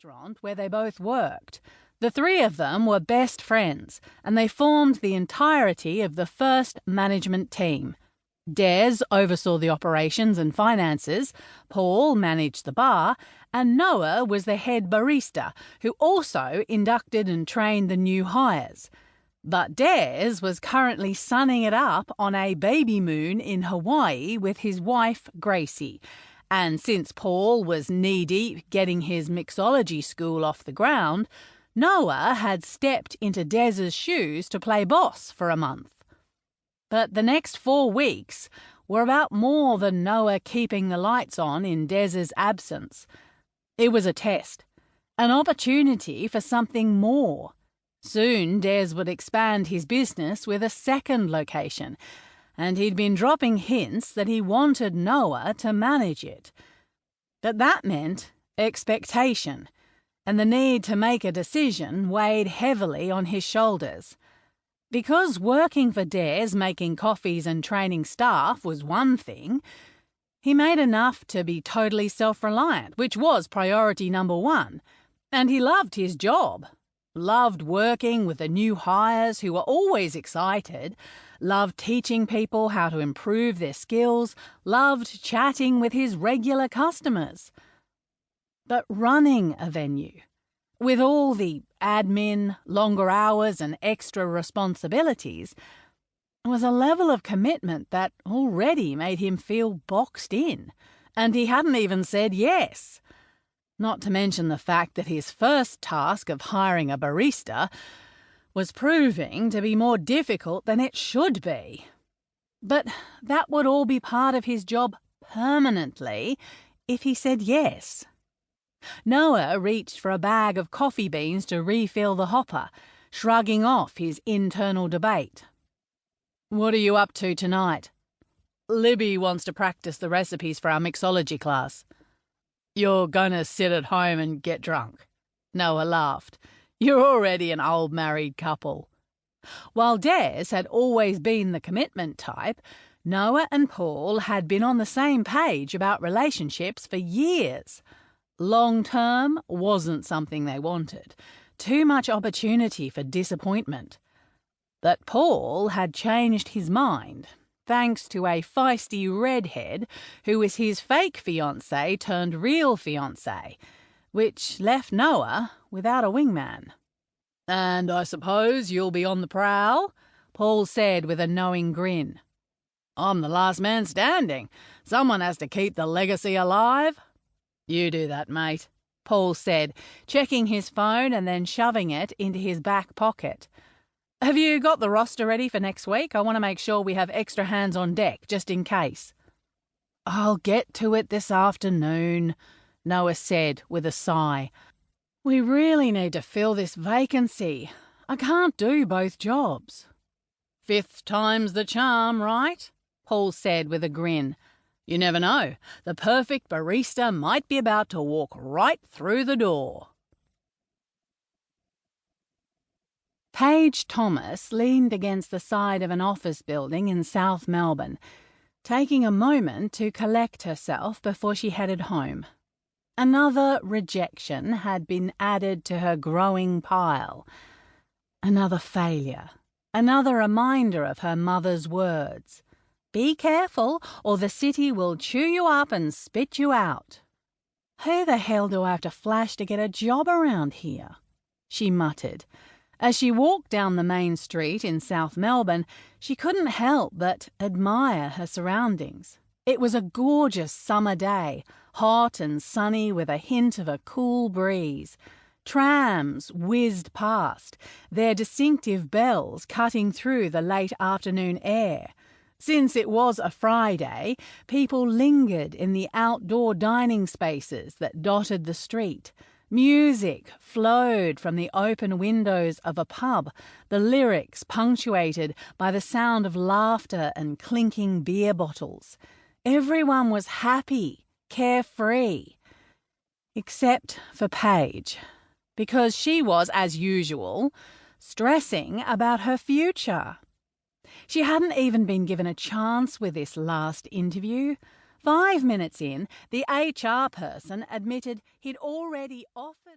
restaurant where they both worked. The three of them were best friends, and they formed the entirety of the first management team. Des oversaw the operations and finances, Paul managed the bar, and Noah was the head barista, who also inducted and trained the new hires. But Des was currently sunning it up on a baby moon in Hawaii with his wife, Gracie. And since Paul was knee-deep getting his mixology school off the ground, Noah had stepped into Des's shoes to play boss for a month. But the next 4 weeks were about more than Noah keeping the lights on in Des's absence. It was a test, an opportunity for something more. Soon Des would expand his business with a second location, and he'd been dropping hints that he wanted Noah to manage it. But that meant expectation, and the need to make a decision weighed heavily on his shoulders. Because working for Des, making coffees and training staff was one thing, he made enough to be totally self-reliant, which was priority number one, and he loved his job. Loved working with the new hires who were always excited, loved teaching people how to improve their skills, loved chatting with his regular customers. But running a venue, with all the admin, longer hours and extra responsibilities, was a level of commitment that already made him feel boxed in, and he hadn't even said yes. Not to mention the fact that his first task of hiring a barista was proving to be more difficult than it should be. But that would all be part of his job permanently if he said yes. Noah reached for a bag of coffee beans to refill the hopper, shrugging off his internal debate. "What are you up to tonight?" "Libby wants to practice the recipes for our mixology class." "You're gonna sit at home and get drunk?" Noah laughed. "You're already an old married couple." While Des had always been the commitment type, Noah and Paul had been on the same page about relationships for years. Long-term wasn't something they wanted. Too much opportunity for disappointment. But Paul had changed his mind, thanks to a feisty redhead who was his fake fiancé turned real fiancé, which left Noah without a wingman. "And I suppose you'll be on the prowl?" Paul said with a knowing grin. "I'm the last man standing. Someone has to keep the legacy alive." "You do that, mate," Paul said, checking his phone and then shoving it into his back pocket. "Have you got the roster ready for next week? I want to make sure we have extra hands on deck, just in case." "I'll get to it this afternoon," Noah said with a sigh. "We really need to fill this vacancy. I can't do both jobs." "Fifth time's the charm, right?" Paul said with a grin. "You never know. The perfect barista might be about to walk right through the door." Paige Thomas leaned against the side of an office building in South Melbourne, taking a moment to collect herself before she headed home. Another rejection had been added to her growing pile. Another failure. Another reminder of her mother's words. "Be careful, or the city will chew you up and spit you out." "Who the hell do I have to flash to get a job around here?" she muttered. As she walked down the main street in South Melbourne, she couldn't help but admire her surroundings. It was a gorgeous summer day, hot and sunny with a hint of a cool breeze. Trams whizzed past, their distinctive bells cutting through the late afternoon air. Since it was a Friday, people lingered in the outdoor dining spaces that dotted the street. Music flowed from the open windows of a pub, the lyrics punctuated by the sound of laughter and clinking beer bottles. Everyone was happy, carefree. Except for Paige, because she was, as usual, stressing about her future. She hadn't even been given a chance with this last interview. 5 minutes in, the HR person admitted he'd already offered